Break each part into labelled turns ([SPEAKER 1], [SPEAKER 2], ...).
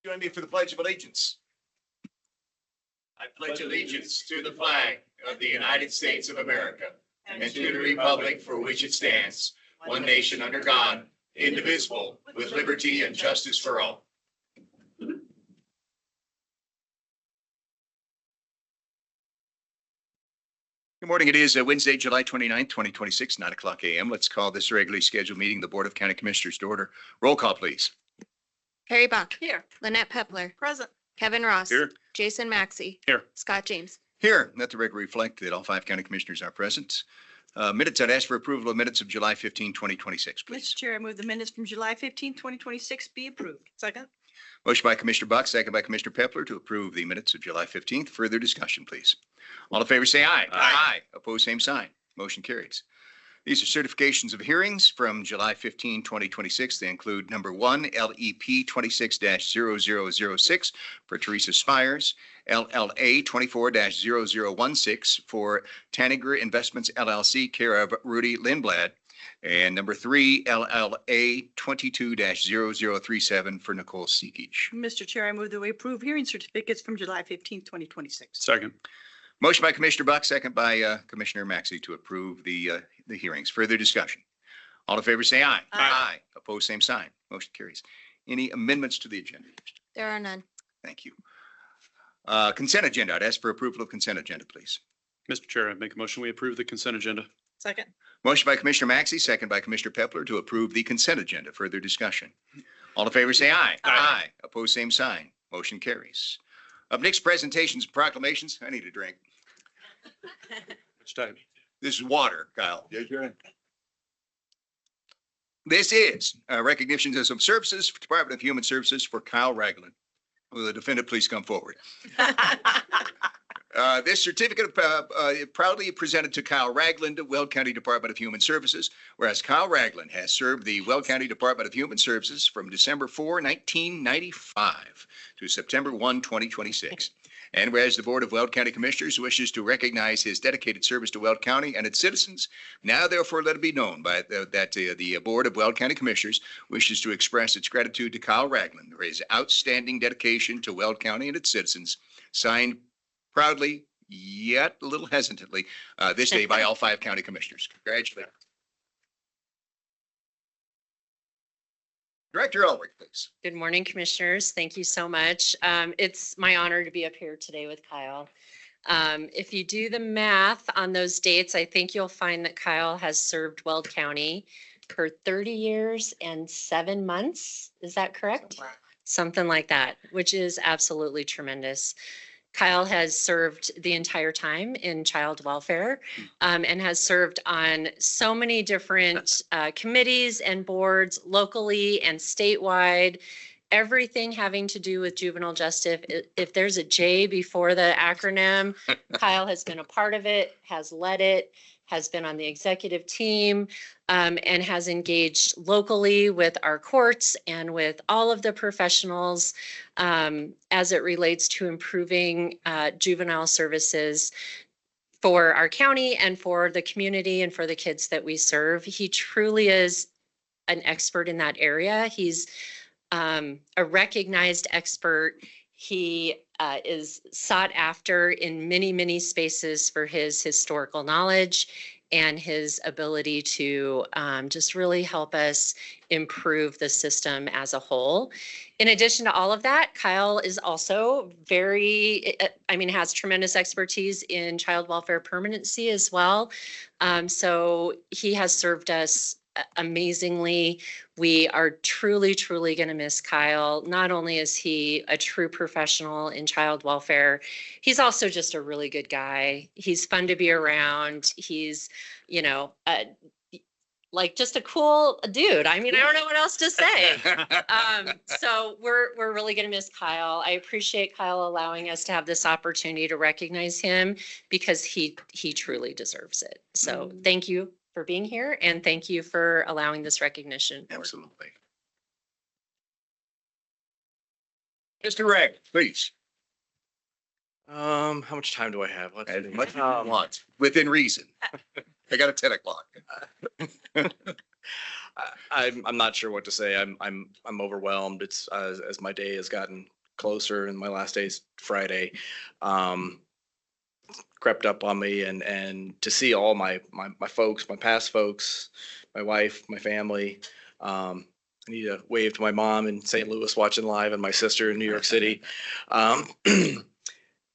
[SPEAKER 1] Join me for the Pledge of Allegiance. I pledge allegiance to the flag of the United States of America and to the republic for which it stands, one nation under God, indivisible, with liberty and justice for all. Good morning. It is Wednesday, July 29th, 2026, 9 o'clock a.m. Let's call this regularly scheduled meeting of the Board of County Commissioners to order. Roll call, please.
[SPEAKER 2] Harry Buck.
[SPEAKER 3] Here.
[SPEAKER 2] Lynette Pepler.
[SPEAKER 3] Present.
[SPEAKER 2] Kevin Ross.
[SPEAKER 1] Here.
[SPEAKER 2] Jason Maxey.
[SPEAKER 1] Here.
[SPEAKER 2] Scott James.
[SPEAKER 1] Here, let the record reflect that all 5 county commissioners are present. Minutes, I'd ask for approval of minutes of July 15, 2026, please.
[SPEAKER 3] Mr. Chair, I move the minutes from July 15, 2026 be approved. Second.
[SPEAKER 1] Motion by Commissioner Buck, second by Commissioner Pepler to approve the minutes of July 15th. Further discussion, please. All in favor, say aye. Aye. Opposed, same sign. Motion carries. These are certifications of hearings from July 15, 2026. They include number 1, LEP 26-0006 for Teresa Spires, LLA 24-0016 for Taniger Investments LLC, care of Rudy Lindblad, and number 3, LLA 22-0037 for Nicole Seekage.
[SPEAKER 3] Mr. Chair, I move that we approve hearing certificates from July 15, 2026.
[SPEAKER 4] Second.
[SPEAKER 1] Motion by Commissioner Buck, second by Commissioner Maxey to approve the hearings. Further discussion. All in favor, say aye.
[SPEAKER 3] Aye.
[SPEAKER 1] Opposed, same sign. Motion carries. Any amendments to the agenda?
[SPEAKER 2] There are none.
[SPEAKER 1] Thank you. Consent agenda. I'd ask for approval of consent agenda, please.
[SPEAKER 4] Mr. Chair, I make a motion we approve the consent agenda.
[SPEAKER 3] Second.
[SPEAKER 1] Motion by Commissioner Maxey, second by Commissioner Pepler to approve the consent agenda. Further discussion. All in favor, say aye.
[SPEAKER 3] Aye.
[SPEAKER 1] Opposed, same sign. Motion carries. Up next, presentations and proclamations. I need a drink.
[SPEAKER 4] Which time?
[SPEAKER 1] This is water, Kyle. This is recognition of some services for Department of Human Services for Kyle Ragland. Will the defendant please come forward? This certificate proudly presented to Kyle Ragland, Weld County Department of Human Services, whereas Kyle Ragland has served the Weld County Department of Human Services from December 4, 1995 to September 1, 2026. And whereas the Board of Weld County Commissioners wishes to recognize his dedicated service to Weld County and its citizens, now therefore let it be known that the Board of Weld County Commissioners wishes to express its gratitude to Kyle Ragland for his outstanding dedication to Weld County and its citizens, signed proudly, yet a little hesitantly, this day by all 5 county commissioners. Congratulations. Director Ulrich, please.
[SPEAKER 5] Good morning, Commissioners. Thank you so much. It's my honor to be up here today with Kyle. If you do the math on those dates, I think you'll find that Kyle has served Weld County for 30 years and 7 months. Is that correct? Something like that, which is absolutely tremendous. Kyle has served the entire time in child welfare and has served on so many different committees and boards locally and statewide, everything having to do with juvenile justice. If there's a J before the acronym, Kyle has been a part of it, has led it, has been on the executive team, and has engaged locally with our courts and with all of the professionals as it relates to improving juvenile services for our county and for the community and for the kids that we serve. He truly is an expert in that area. He's a recognized expert. He is sought after in many, many spaces for his historical knowledge and his ability to just really help us improve the system as a whole. In addition to all of that, Kyle is also has tremendous expertise in child welfare permanency as well. So he has served us amazingly. We are truly, truly going to miss Kyle. Not only is he a true professional in child welfare, he's also just a really good guy. He's fun to be around. He's, just a cool dude. I don't know what else to say. So we're really going to miss Kyle. I appreciate Kyle allowing us to have this opportunity to recognize him because he truly deserves it. So thank you for being here, and thank you for allowing this recognition.
[SPEAKER 1] Absolutely. Mr. Ragg, please.
[SPEAKER 6] How much time do I have? Let's
[SPEAKER 1] As
[SPEAKER 6] see.
[SPEAKER 1] much as you want, within reason. I got a 10 o'clock.
[SPEAKER 6] I'm not sure what to say. I'm overwhelmed. It's as my day has gotten closer, and my last day's Friday, crept up on me, and to see all my folks, my past folks, my wife, my family. I need to wave to my mom in St. Louis watching live and my sister in New York City.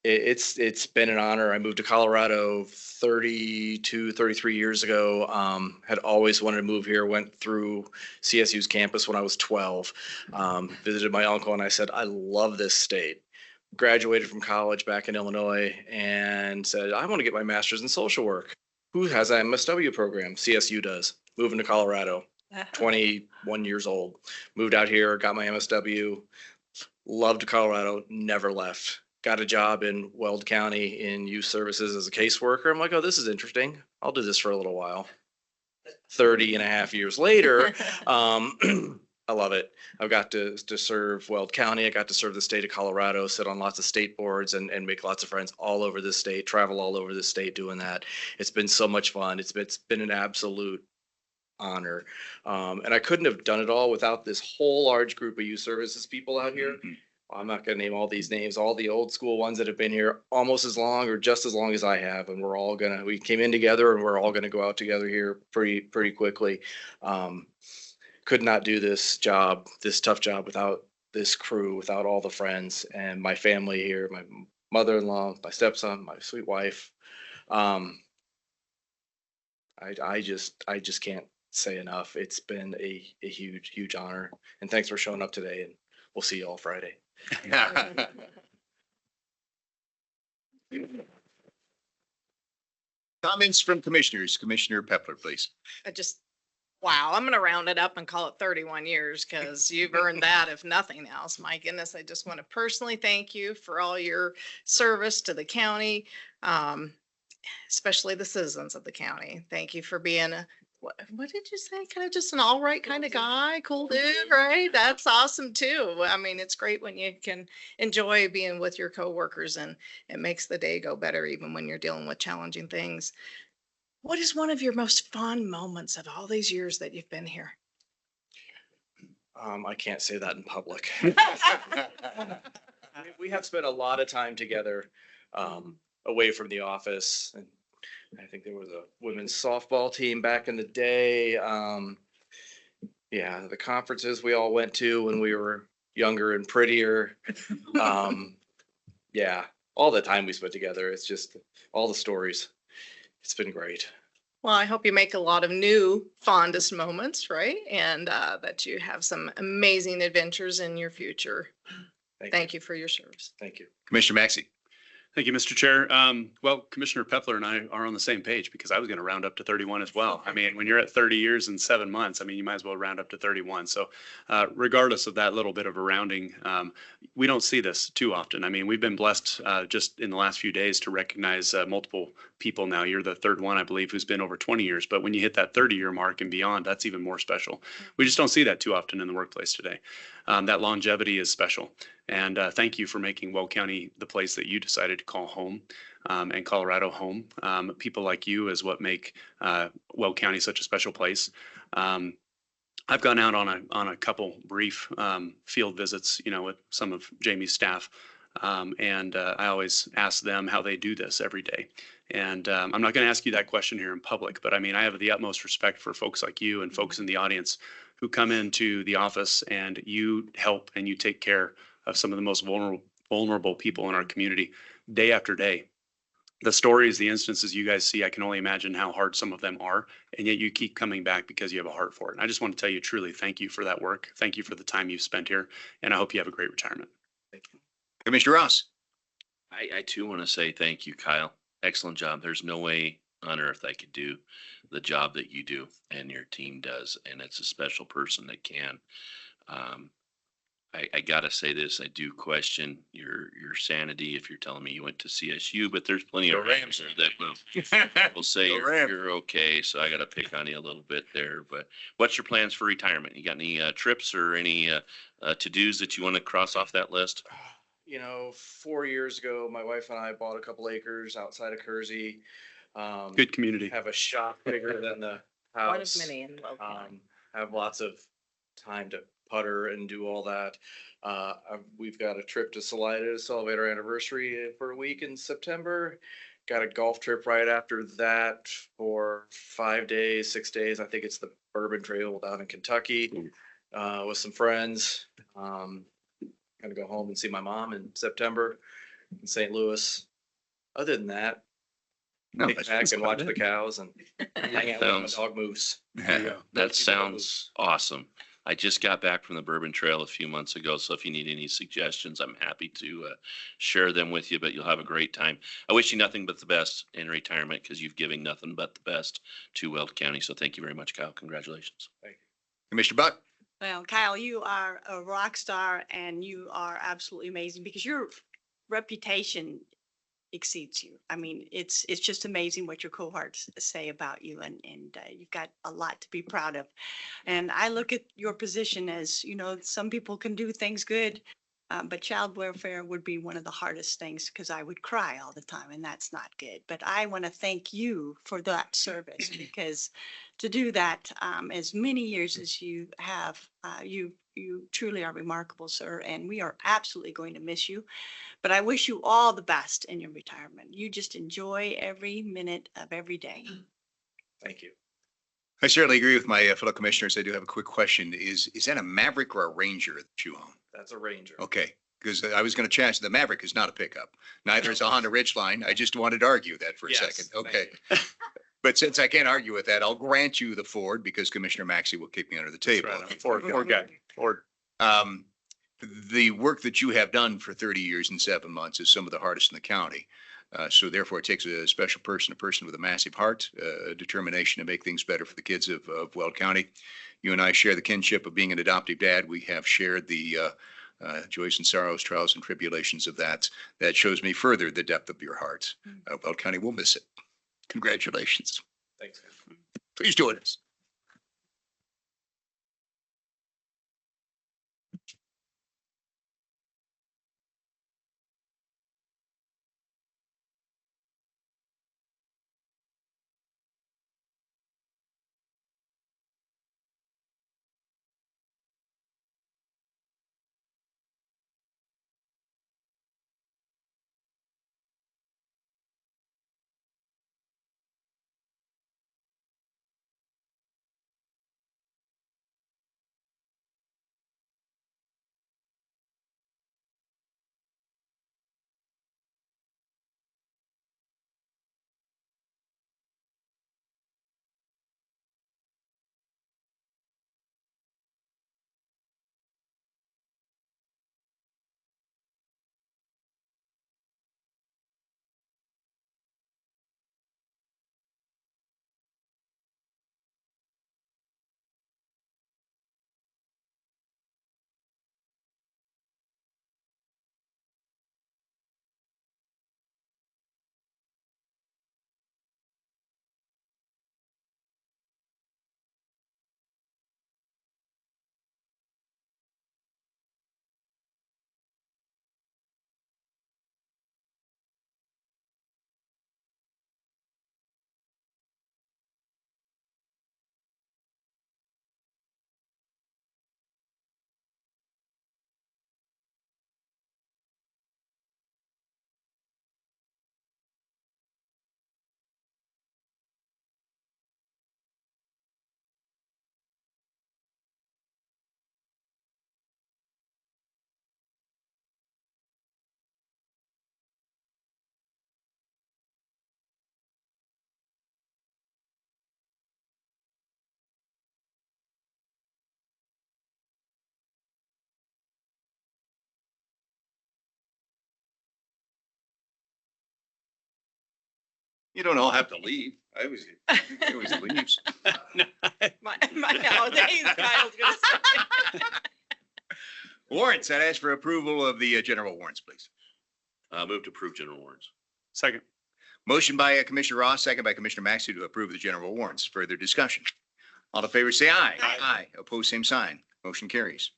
[SPEAKER 6] It's been an honor. I moved to Colorado 33 years ago. Had always wanted to move here. Went through CSU's campus when I was 12. Visited my uncle, and I said, I love this state. Graduated from college back in Illinois and said, I want to get my master's in social work. Who has an MSW program? CSU does. Moving to Colorado, 21 years old. Moved out here, got my MSW. Loved Colorado, never left. Got a job in Weld County in youth services as a caseworker. I'm like, oh, this is interesting. I'll do this for a little while. 30 and a half years later, I love it. I've got to serve Weld County. I got to serve the state of Colorado, sit on lots of state boards and make lots of friends all over the state, travel all over the state doing that. It's been so much fun. It's been an absolute honor. And I couldn't have done it all without this whole large group of youth services people out here. I'm not going to name all these names, all the old school ones that have been here almost as long or just as long as I have. And we came in together, and we're all going to go out together here pretty quickly. Could not do this tough job without this crew, without all the friends and my family here, my mother-in-law, my stepson, my sweet wife. I just can't say enough. It's been a huge honor, and thanks for showing up today, and we'll see you all Friday.
[SPEAKER 1] Comments from commissioners. Commissioner Pepler, please.
[SPEAKER 7] Wow, I'm going to round it up and call it 31 years because you've earned that, if nothing else. My goodness, I just want to personally thank you for all your service to the county, especially the citizens of the county. Thank you for being what did you say? Kind of just an all right kind of guy, cool dude, right? That's awesome too. I mean, it's great when you can enjoy being with your coworkers, and it makes the day go better even when you're dealing with challenging things. What is one of your most fond moments of all these years that you've been here?
[SPEAKER 6] I can't say that in public. We have spent a lot of time together, away from the office, and I think there was a women's softball team back in the day. The conferences we all went to when we were younger and prettier. All the time we spent together. It's just all the stories. It's been great.
[SPEAKER 7] Well, I hope you make a lot of new fondest moments, right? And that you have some amazing adventures in your future. Thank you for your service.
[SPEAKER 6] Thank you.
[SPEAKER 1] Commissioner Maxey.
[SPEAKER 4] Thank you, Mr. Chair. Well, Commissioner Pepler and I are on the same page because I was going to round up to 31 as well. I mean, when you're at 30 years and 7 months, I mean, you might as well round up to 31. So regardless of that little bit of a rounding, we don't see this too often. I mean, we've been blessed just in the last few days to recognize multiple people now. You're the third one, I believe, who's been over 20 years. But when you hit that 30-year mark and beyond, that's even more special. We just don't see that too often in the workplace today. That longevity is special. And thank you for making Weld County the place that you decided to call home, and Colorado home. People like you is what make Weld County such a special place. I've gone out on a couple brief field visits, with some of Jamie's staff, and I always ask them how they do this every day. And I'm not going to ask you that question here in public, but I mean, I have the utmost respect for folks like you and folks in the audience who come into the office and you help and you take care of some of the most vulnerable people in our community day after day. The stories, the instances you guys see, I can only imagine how hard some of them are, and yet you keep coming back because you have a heart for it. And I just want to tell you truly, thank you for that work. Thank you for the time you've spent here, and I hope you have a great retirement.
[SPEAKER 6] Thank you.
[SPEAKER 1] Commissioner Ross.
[SPEAKER 8] I too want to say thank you, Kyle. Excellent job. There's no way on earth I could do the job that you do and your team does, and it's a special person that can. I gotta say this, I do question your sanity if you're telling me you went to CSU, but there's plenty of Rams there that will say you're okay. So I gotta pick on you a little bit there. But what's your plans for retirement? You got any trips or any to-dos that you want to cross off that list?
[SPEAKER 6] 4 years ago, my wife and I bought a couple acres outside of Kersey.
[SPEAKER 4] Good community.
[SPEAKER 6] Have a shop bigger than the house.
[SPEAKER 7] One of many in Weld County.
[SPEAKER 6] Have lots of time to putter and do all that. We've got a trip to Salida to celebrate our anniversary for a week in September. Got a golf trip right after that for 5 days, 6 days. I think it's the Bourbon Trail down in Kentucky with some friends. Gonna go home and see my mom in September in St. Louis. Other than that,
[SPEAKER 1] No,
[SPEAKER 6] kick back and watch the cows and hang out with my
[SPEAKER 8] Sounds-
[SPEAKER 6] dog Moose.
[SPEAKER 8] That sounds awesome. I just got back from the Bourbon Trail a few months ago, so if you need any suggestions, I'm happy to share them with you, but you'll have a great time. I wish you nothing but the best in retirement because you've given nothing but the best to Weld County. So thank you very much, Kyle. Congratulations.
[SPEAKER 1] Commissioner Buck?
[SPEAKER 3] Well, Kyle, you are a rock star and you are absolutely amazing because your reputation exceeds you. I mean, it's just amazing what your cohorts say about you and you've got a lot to be proud of. And I look at your position as, you know, some people can do things good, but child welfare would be one of the hardest things because I would cry all the time and that's not good. But I want to thank you for that service because to do that as many years as you have, you truly are remarkable, sir. And we are absolutely going to miss you. But I wish you all the best in your retirement. You just enjoy every minute of every day.
[SPEAKER 6] Thank you.
[SPEAKER 1] I certainly agree with my fellow commissioners. I do have a quick question. Is that a Maverick or a Ranger that you own?
[SPEAKER 6] That's a Ranger.
[SPEAKER 1] Okay, because I was going to challenge, the Maverick is not a pickup. Neither is a Honda Ridgeline. I just wanted to argue that for a
[SPEAKER 6] Yes,
[SPEAKER 1] second.
[SPEAKER 6] thank
[SPEAKER 1] Okay. But since I can't argue with that, I'll grant you the Ford because Commissioner Maxey will kick me under the table.
[SPEAKER 4] Ford guy. Ford.
[SPEAKER 1] The work that you have done for 30 years and 7 months is some of the hardest in the county. So therefore, it takes a special person, a person with a massive heart, determination to make things better for the kids of Weld County. You and I share the kinship of being an adoptive dad. We have shared the joys and sorrows, trials and tribulations of that. That shows me further the depth of your heart. Weld County will miss it. Congratulations.
[SPEAKER 6] Thanks.
[SPEAKER 1] Please join us. You don't all have to leave. I always leaves.
[SPEAKER 3] Nowadays, Kyle's gonna say.
[SPEAKER 1] Warrants, I'd ask for approval of the general warrants, please.
[SPEAKER 8] Move to approve general warrants.
[SPEAKER 4] Second.
[SPEAKER 1] Motion by Commissioner Ross, second by Commissioner Maxey to approve the general warrants. Further discussion. All in favor, say aye.
[SPEAKER 3] Aye.
[SPEAKER 1] Aye. Opposed, same sign. Motion carries.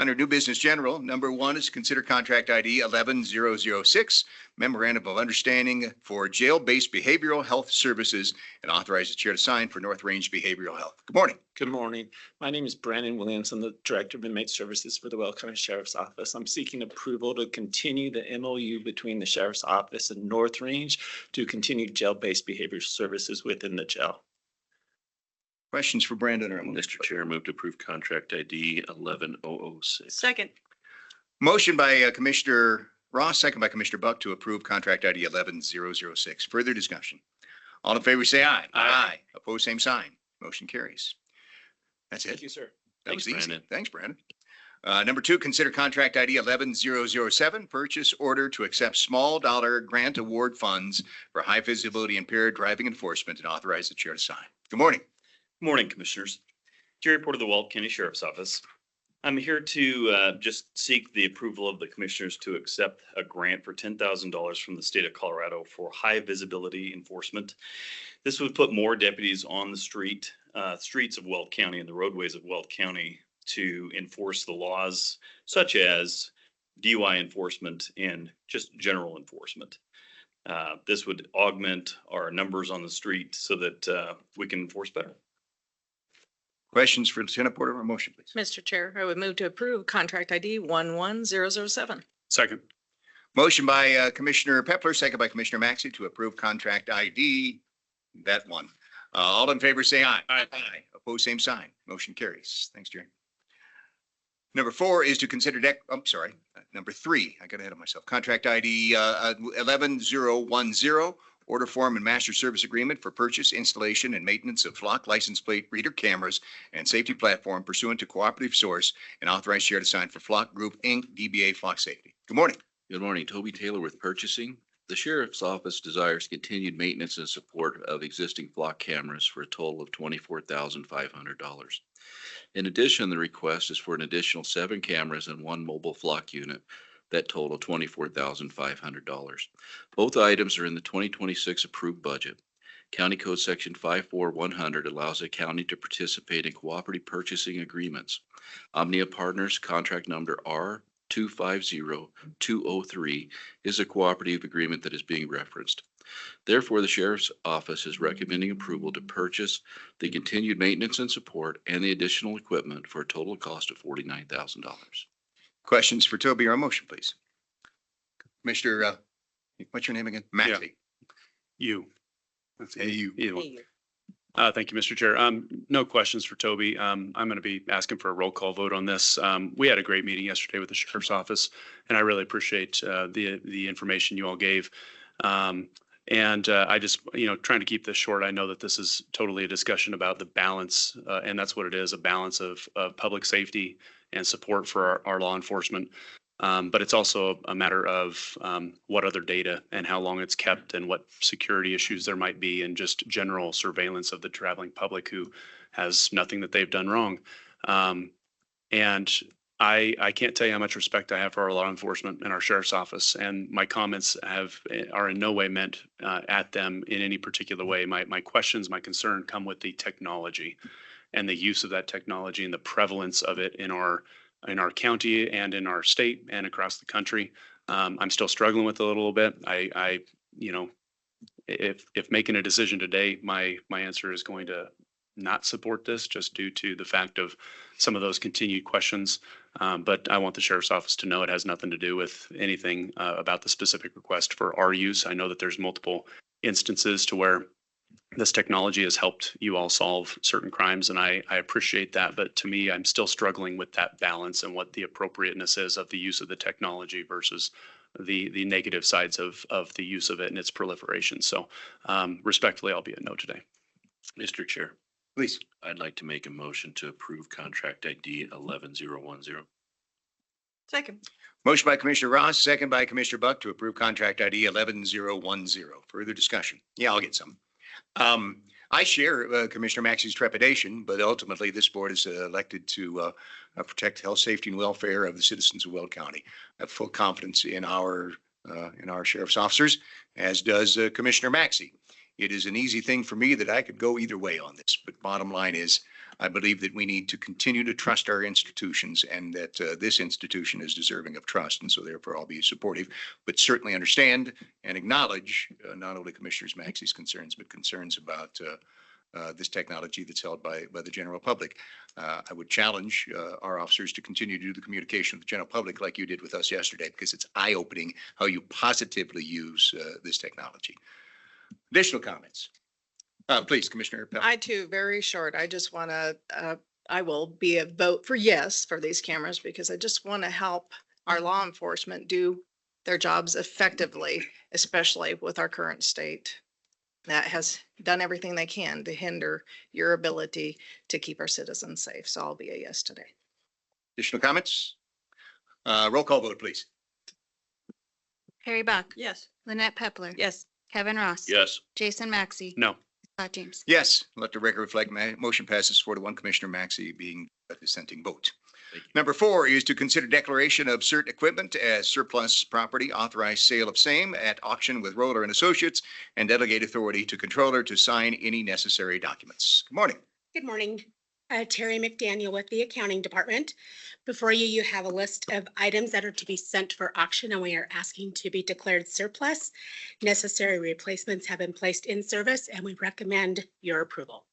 [SPEAKER 1] Under new business general, number 1 is consider contract ID 11006, memorandum of understanding for jail-based behavioral health services, and authorize the chair to sign for North Range Behavioral Health. Good morning.
[SPEAKER 9] Good morning. My name is Brandon Williams. I'm the Director of Inmate Services for the Weld County Sheriff's Office. I'm seeking approval to continue the MOU between the Sheriff's Office and North Range to continue jail-based behavioral services within the jail.
[SPEAKER 1] Questions for Brandon or
[SPEAKER 8] Mr. Chair, move to approve contract ID 11006.
[SPEAKER 3] Second.
[SPEAKER 1] Motion by Commissioner Ross, second by Commissioner Buck to approve contract ID 11006. Further discussion. All in favor, say aye.
[SPEAKER 9] Aye.
[SPEAKER 1] Opposed, same sign. Motion carries. That's it.
[SPEAKER 9] Thank you, sir.
[SPEAKER 1] That was
[SPEAKER 8] Thanks,
[SPEAKER 1] easy.
[SPEAKER 8] Brandon.
[SPEAKER 1] Thanks, Brandon. Number 2, consider contract ID 11007, purchase order to accept small dollar grant award funds for high visibility impaired driving enforcement, and authorize the chair to sign. Good morning.
[SPEAKER 10] Morning, Commissioners. Jerry Porter, the Weld County Sheriff's Office. I'm here to just seek the approval of the Commissioners to accept a grant for $10,000 from the state of Colorado for high visibility enforcement. This would put more deputies on the streets of Weld County and the roadways of Weld County to enforce the laws such as DUI enforcement and just general enforcement. This would augment our numbers on the street so that we can enforce better.
[SPEAKER 1] Questions for Lieutenant Porter or motion, please?
[SPEAKER 7] Mr. Chair, I would move to approve contract ID 11007.
[SPEAKER 4] Second.
[SPEAKER 1] Motion by Commissioner Pepler, second by Commissioner Maxey to approve contract ID, that one. All in favor, say aye.
[SPEAKER 4] Aye.
[SPEAKER 1] Opposed, same sign. Motion carries. Thanks, Jerry. Number 4 is to consider number 3, I got ahead of myself. Contract ID 11010, order form and master service agreement for purchase, installation, and maintenance of flock license plate reader cameras and safety platform pursuant to cooperative source, and authorize chair to sign for Flock Group, Inc., DBA Flock Safety. Good morning.
[SPEAKER 8] Good morning. Toby Taylor with purchasing. The Sheriff's Office desires continued maintenance and support of existing flock cameras for a total of $24,500. In addition, the request is for an additional 7 cameras and 1 mobile flock unit that total $24,500. Both items are in the 2026 approved budget. County Code Section 54100 allows a county to participate in cooperative purchasing agreements. Omnia Partners contract number R250203 is a cooperative agreement that is being referenced. Therefore, the Sheriff's Office is recommending approval to purchase the continued maintenance and support and the additional equipment for a total cost of $49,000.
[SPEAKER 1] Questions for Toby or a motion, please? Commissioner, what's your name again? Maxey.
[SPEAKER 4] You. That's
[SPEAKER 1] Hey, you.
[SPEAKER 4] either one. Thank you, Mr. Chair. No questions for Toby. I'm going to be asking for a roll call vote on this. We had a great meeting yesterday with the Sheriff's Office, and I really appreciate the information you all gave. I just, trying to keep this short, I know that this is totally a discussion about the balance, and that's what it is, a balance of public safety and support for our law enforcement. But it's also a matter of what other data and how long it's kept and what security issues there might be, and just general surveillance of the traveling public who has nothing that they've done wrong. And I can't tell you how much respect I have for our law enforcement and our sheriff's office, and my comments are in no way meant at them in any particular way. My questions, my concern come with the technology and the use of that technology and the prevalence of it in our county and in our state and across the country. I'm still struggling with it a little bit. If making a decision today, my answer is going to not support this just due to the fact of some of those continued questions. But I want the Sheriff's Office to know it has nothing to do with anything about the specific request for our use. I know that there's multiple instances to where this technology has helped you all solve certain crimes, and I appreciate that. But to me, I'm still struggling with that balance and what the appropriateness is of the use of the technology versus the negative sides of the use of it and its proliferation. So respectfully, I'll be a no today.
[SPEAKER 8] Mr. Chair,
[SPEAKER 1] Please.
[SPEAKER 8] I'd like to make a motion to approve contract ID 11010.
[SPEAKER 3] Second.
[SPEAKER 1] Motion by Commissioner Ross, second by Commissioner Buck to approve contract ID 11010. Further discussion? Yeah, I'll get some. I share Commissioner Maxey's trepidation, but ultimately this board is elected to protect health, safety, and welfare of the citizens of Weld County. I have full confidence in our sheriff's officers, as does Commissioner Maxey. It is an easy thing for me that I could go either way on this, but bottom line is I believe that we need to continue to trust our institutions and that this institution is deserving of trust. And so therefore I'll be supportive, but certainly understand and acknowledge not only Commissioner Maxey's concerns, but concerns about this technology that's held by the general public. I would challenge our officers to continue to do the communication with the general public like you did with us yesterday, because it's eye-opening how you positively use this technology. Additional comments? Please, Commissioner Pell.
[SPEAKER 7] I too, very short. I just want to, I will be a vote for yes for these cameras because I just want to help our law enforcement do their jobs effectively, especially with our current state that has done everything they can to hinder your ability to keep our citizens safe. So I'll be a yes today.
[SPEAKER 1] Additional comments? Roll call vote, please.
[SPEAKER 2] Harry Buck.
[SPEAKER 3] Yes.
[SPEAKER 2] Lynette Pepler.
[SPEAKER 3] Yes.
[SPEAKER 2] Kevin Ross.
[SPEAKER 8] Yes.
[SPEAKER 2] Jason Maxey.
[SPEAKER 4] No.
[SPEAKER 2] Scott James.
[SPEAKER 1] Yes, let the record reflect motion passes 4-1, Commissioner Maxey being a dissenting vote.
[SPEAKER 8] Thank you.
[SPEAKER 1] Number 4 is to consider declaration of certain equipment as surplus property, authorized sale of same at auction with Roller and Associates, and delegate authority to controller to sign any necessary documents. Good morning.
[SPEAKER 11] Good morning. Terry McDaniel with the Accounting Department. Before you, you have a list of items that are to be sent for auction and we are asking to be declared surplus. Necessary replacements have been placed in service and we recommend your approval.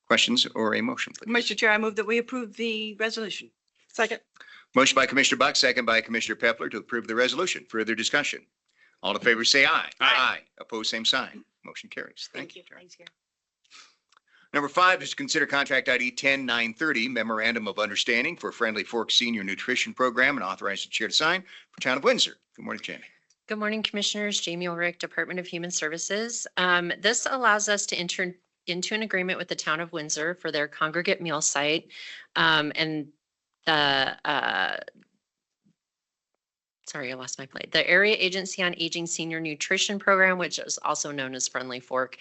[SPEAKER 1] Questions or a motion, please?
[SPEAKER 3] Mr. Chair, I move that we approve the resolution.
[SPEAKER 7] Second.
[SPEAKER 1] Motion by Commissioner Buck, second by Commissioner Pepler to approve the resolution. Further discussion? All in favor, say aye.
[SPEAKER 11] Aye.
[SPEAKER 1] Opposed, same sign. Motion carries.
[SPEAKER 11] Thank you.
[SPEAKER 1] Chair.
[SPEAKER 3] Thanks, Gary.
[SPEAKER 1] Number 5 is to consider contract ID 10930, memorandum of understanding for Friendly Fork Senior Nutrition Program, and authorize the chair to sign for Town of Windsor. Good morning, Jamie.
[SPEAKER 5] Good morning, Commissioners. Jamie Ulrich, Department of Human Services. This allows us to enter into an agreement with the Town of Windsor for their congregate meal site. And the, sorry, I lost my place. The Area Agency on Aging Senior Nutrition Program, which is also known as Friendly Fork.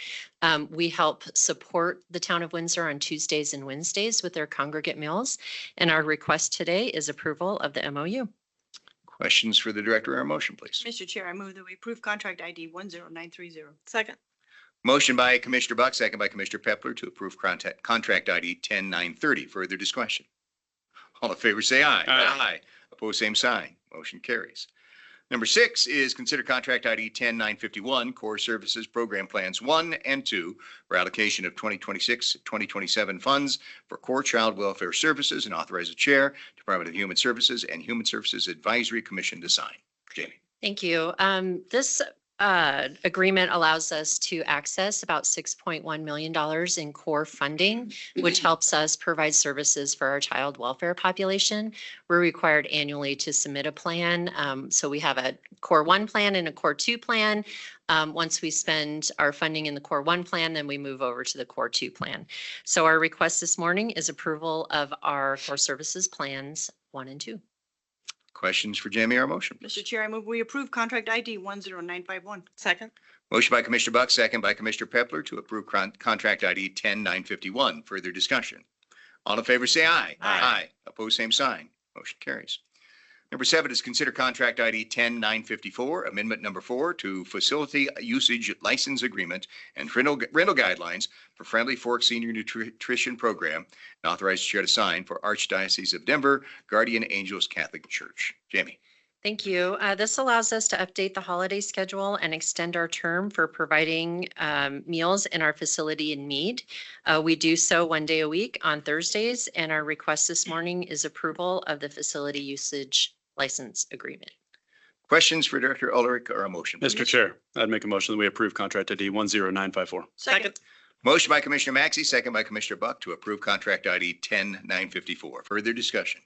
[SPEAKER 5] We help support the Town of Windsor on Tuesdays and Wednesdays with their congregate meals. And our request today is approval of the MOU.
[SPEAKER 1] Questions for the director or a motion, please?
[SPEAKER 3] Mr. Chair, I move that we approve contract ID 10930.
[SPEAKER 7] Second.
[SPEAKER 1] Motion by Commissioner Buck, second by Commissioner Pepler to approve contract ID 10930. Further discussion? All in favor, say aye.
[SPEAKER 4] Aye.
[SPEAKER 1] Opposed, same sign. Motion carries. Number 6 is consider contract ID 10951, Core Services Program Plans 1 and 2 for allocation of 2026-2027 funds for core child welfare services, and authorize the chair, Department of Human Services and Human Services Advisory Commission to sign. Jamie.
[SPEAKER 5] Thank you. This agreement allows us to access about $6.1 million in core funding, which helps us provide services for our child welfare population. We're required annually to submit a plan. So we have a Core 1 plan and a Core 2 plan. Once we spend our funding in the Core 1 plan, then we move over to the Core 2 plan. So our request this morning is approval of our core services plans 1 and 2.
[SPEAKER 1] Questions for Jamie or a motion?
[SPEAKER 3] Mr. Chair, I move we approve contract ID 10951.
[SPEAKER 7] Second.
[SPEAKER 1] Motion by Commissioner Buck, second by Commissioner Pepler to approve contract ID 10951. Further discussion? All in favor, say aye.
[SPEAKER 3] Aye.
[SPEAKER 1] Opposed, same sign. Motion carries. Number 7 is consider contract ID 10954, amendment number 4 to facility usage license agreement and rental guidelines for Friendly Fork Senior Nutrition Program, and authorize the chair to sign for Archdiocese of Denver Guardian Angels Catholic Church. Jamie.
[SPEAKER 5] Thank you. This allows us to update the holiday schedule and extend our term for providing meals in our facility in Meade. We do so 1 day a week on Thursdays, and our request this morning is approval of the facility usage license agreement.
[SPEAKER 1] Questions for Director Ulrich or a motion?
[SPEAKER 4] Mr.
[SPEAKER 1] please?
[SPEAKER 4] Chair, I'd make a motion that we approve contract ID 10954.
[SPEAKER 7] Second.
[SPEAKER 1] Motion by Commissioner Maxey, second by Commissioner Buck to approve contract ID 10954. Further discussion?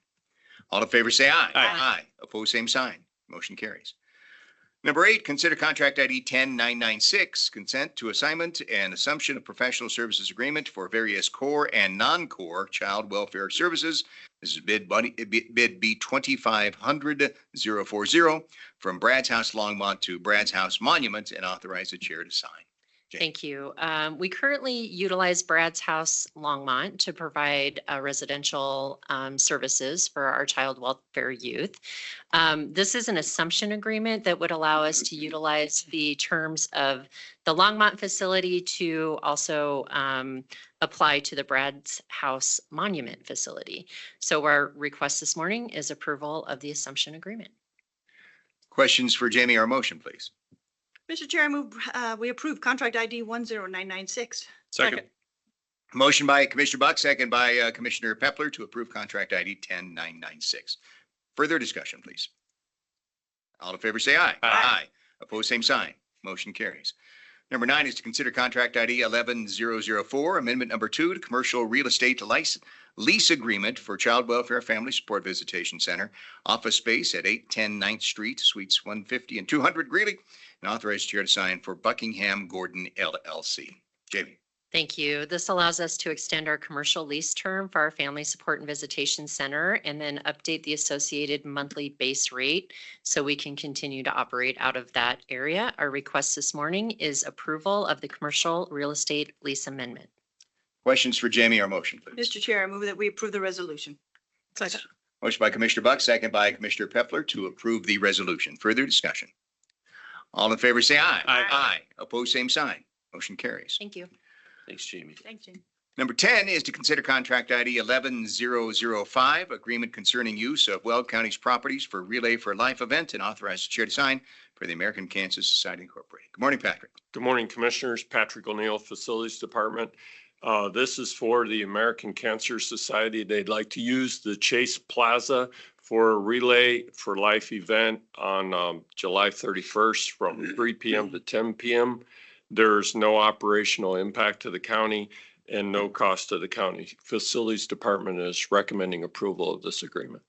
[SPEAKER 1] All in favor, say aye.
[SPEAKER 4] Aye.
[SPEAKER 1] Opposed, same sign. Motion carries. Number 8, consider contract ID 10996, consent to assignment and assumption of professional services agreement for various core and non-core child welfare services. This is bid B 2500040 from Brad's House Longmont to Brad's House Monument, and authorize the chair to sign.
[SPEAKER 5] Thank you. We currently utilize Brad's House Longmont to provide residential services for our child welfare youth. This is an assumption agreement that would allow us to utilize the terms of the Longmont facility to also apply to the Brad's House Monument facility. So our request this morning is approval of the assumption agreement.
[SPEAKER 1] Questions for Jamie or motion, please?
[SPEAKER 3] Mr. Chair, I move, we approve contract ID 10996.
[SPEAKER 4] Second.
[SPEAKER 1] Motion by Commissioner Buck, second by Commissioner Pepler to approve contract ID 10996. Further discussion, please. All in favor, say aye.
[SPEAKER 4] Aye.
[SPEAKER 1] Opposed, same sign. Motion carries. Number 9 is to consider contract ID 11004, amendment number 2 to commercial real estate lease agreement for Child Welfare Family Support Visitation Center, office space at 810 9th Street, Suites 150 and 200 Greeley, and authorized chair to sign for Buckingham Gordon LLC. Jamie.
[SPEAKER 5] Thank you. This allows us to extend our commercial lease term for our Family Support and Visitation Center and then update the associated monthly base rate so we can continue to operate out of that area. Our request this morning is approval of the commercial real estate lease amendment.
[SPEAKER 1] Questions for Jamie or motion, please?
[SPEAKER 3] Mr. Chair, I move that we approve the resolution.
[SPEAKER 7] Second.
[SPEAKER 1] Motion by Commissioner Buck, second by Commissioner Pepler to approve the resolution. Further discussion. All in favor, say aye.
[SPEAKER 4] Aye.
[SPEAKER 1] Opposed, same sign. Motion carries.
[SPEAKER 5] Thank you.
[SPEAKER 8] Thanks, Jamie.
[SPEAKER 3] Thanks, Jane.
[SPEAKER 1] Number 10 is to consider contract ID 11005, agreement concerning use of Weld County's properties for Relay for Life event, and authorize the chair to sign for the American Cancer Society Incorporated. Good morning, Patrick.
[SPEAKER 12] Good morning, Commissioners. Patrick O'Neill, Facilities Department. This is for the American Cancer Society. They'd like to use the Chase Plaza for a Relay for Life event on July 31st from 3 p.m. to 10 p.m. There's no operational impact to the county and no cost to the county. Facilities Department is recommending approval of this agreement.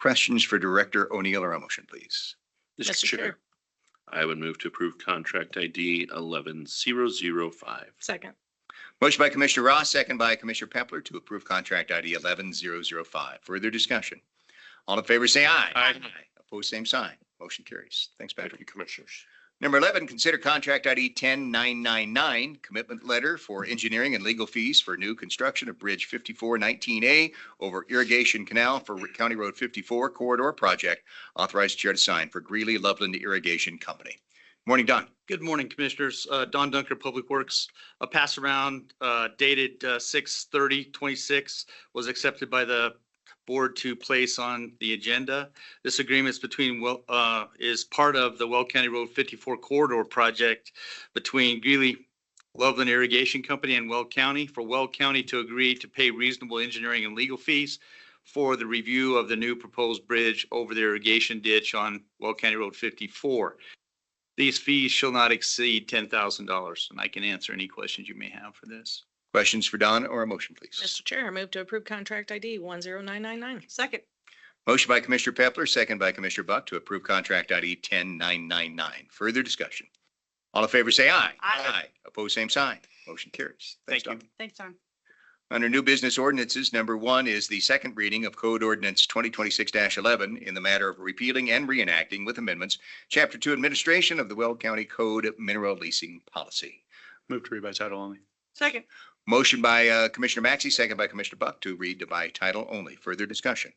[SPEAKER 1] Questions for Director O'Neill or a motion, please?
[SPEAKER 7] Mr. Chair.
[SPEAKER 8] I would move to approve contract ID 11005.
[SPEAKER 7] Second.
[SPEAKER 1] Motion by Commissioner Ross, second by Commissioner Pepler to approve contract ID 11005. Further discussion. All in favor, say aye.
[SPEAKER 4] Aye.
[SPEAKER 1] Opposed, same sign. Motion carries. Thanks,
[SPEAKER 12] Thank
[SPEAKER 1] Patrick.
[SPEAKER 12] you, Commissioners.
[SPEAKER 1] Number 11, consider contract ID 10999, commitment letter for engineering and legal fees for new construction of Bridge 5419A over Irrigation Canal for County Road 54 corridor project. Authorized chair to sign for Greeley Loveland Irrigation Company. Morning, Don.
[SPEAKER 13] Good morning, Commissioners. Don Dunker, Public Works. A pass around dated 6/30/26 was accepted by the board to place on the agenda. This agreement is is part of the Weld County Road 54 corridor project between Greeley Loveland Irrigation Company and Weld County, for Weld County to agree to pay reasonable engineering and legal fees for the review of the new proposed bridge over the irrigation ditch on Weld County Road 54. These fees shall not exceed $10,000, and I can answer any questions you may have for this.
[SPEAKER 1] Questions for Don or a motion, please?
[SPEAKER 7] Mr. Chair, I move to approve contract ID 10999.
[SPEAKER 3] Second.
[SPEAKER 1] Motion by Commissioner Pepler, second by Commissioner Buck to approve contract ID 10999. Further discussion. All in favor, say aye.
[SPEAKER 3] Aye.
[SPEAKER 1] Opposed, same sign. Motion carries. Thanks,
[SPEAKER 4] Thank
[SPEAKER 1] Don.
[SPEAKER 3] Thanks, Don.
[SPEAKER 1] Under new business ordinances, number 1 is the second reading of Code Ordinance 2026-11 in the matter of repealing and reenacting with amendments, Chapter 2 Administration of the Weld County Code Mineral Leasing Policy.
[SPEAKER 4] Move to read by title only.
[SPEAKER 3] Second.
[SPEAKER 1] Motion by Commissioner Maxey, second by Commissioner Buck to read by title only. Further discussion.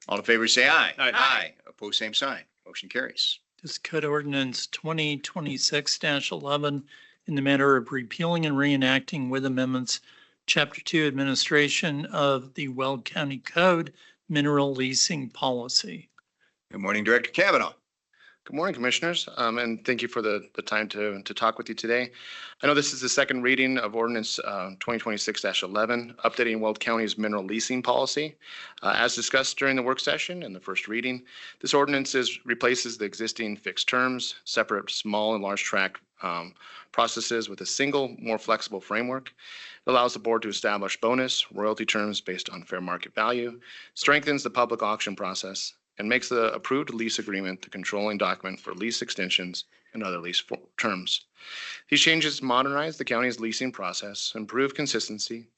[SPEAKER 1] All in favor, say aye.
[SPEAKER 4] Aye.
[SPEAKER 1] Opposed, same sign. Motion carries.
[SPEAKER 14] This Code Ordinance 2026-11 in the matter of repealing and reenacting with amendments, Chapter 2 Administration of the Weld County Code Mineral Leasing Policy.
[SPEAKER 1] Good morning, Director Kavanaugh.
[SPEAKER 6] Good morning, Commissioners, and thank you for the time to talk with you today. I know this is the second reading of Ordinance 2026-11, updating Weld County's mineral leasing policy. As discussed during the work session and the first reading, this ordinance replaces the existing fixed terms, separate small and large tract processes with a single, more flexible framework. It allows the board to establish bonus royalty terms based on fair market value, strengthens the public auction process, and makes the approved lease agreement the controlling document for lease extensions and other lease terms. These changes modernize the county's leasing process, improve consistency,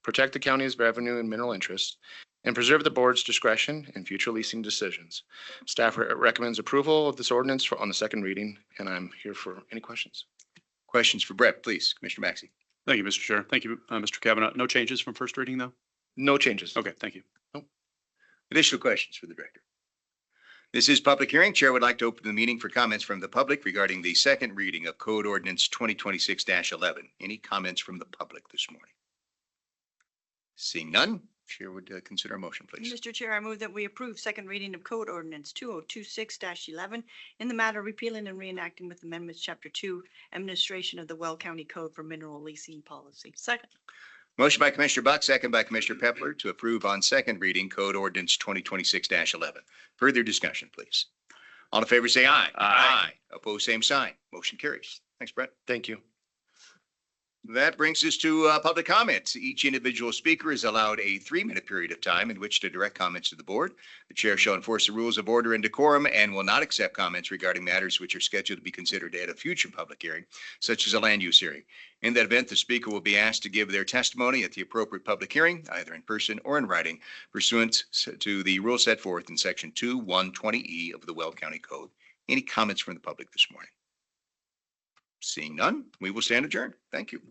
[SPEAKER 6] protect the county's revenue and mineral interests, and preserve the board's discretion in future leasing decisions. Staff recommends approval of this ordinance on the second reading, and I'm here for any questions.
[SPEAKER 1] Questions for Brett, please, Commissioner Maxey.
[SPEAKER 4] Thank you, Mr. Chair. Thank you, Mr. Kavanaugh. No changes from first reading, though?
[SPEAKER 6] No changes.
[SPEAKER 4] Okay, thank you.
[SPEAKER 1] Additional questions for the director? This is public hearing. Chair would like to open the meeting for comments from the public regarding the second reading of Code Ordinance 2026-11. Any comments from the public this morning? Seeing none, Chair would consider a motion, please.
[SPEAKER 3] Mr. Chair, I move that we approve second reading of Code Ordinance 2026-11 in the matter repealing and reenacting with amendments Chapter 2, Administration of the Weld County Code for Mineral Leasing Policy.
[SPEAKER 7] Second.
[SPEAKER 1] Motion by Commissioner Buck, second by Commissioner Pepler to approve on second reading Code Ordinance 2026-11. Further discussion, please. All in favor, say aye.
[SPEAKER 6] Aye.
[SPEAKER 1] Opposed, same sign. Motion carries. Thanks, Brett.
[SPEAKER 6] Thank you.
[SPEAKER 1] That brings us to public comments. Each individual speaker is allowed a 3-minute period of time in which to direct comments to the board. The chair shall enforce the rules of order and decorum and will not accept comments regarding matters which are scheduled to be considered at a future public hearing, such as a land use hearing. In that event, the speaker will be asked to give their testimony at the appropriate public hearing, either in person or in writing, pursuant to the rules set forth in Section 2120E of the Weld County Code. Any comments from the public this morning? Seeing none, we will stand adjourned. Thank you.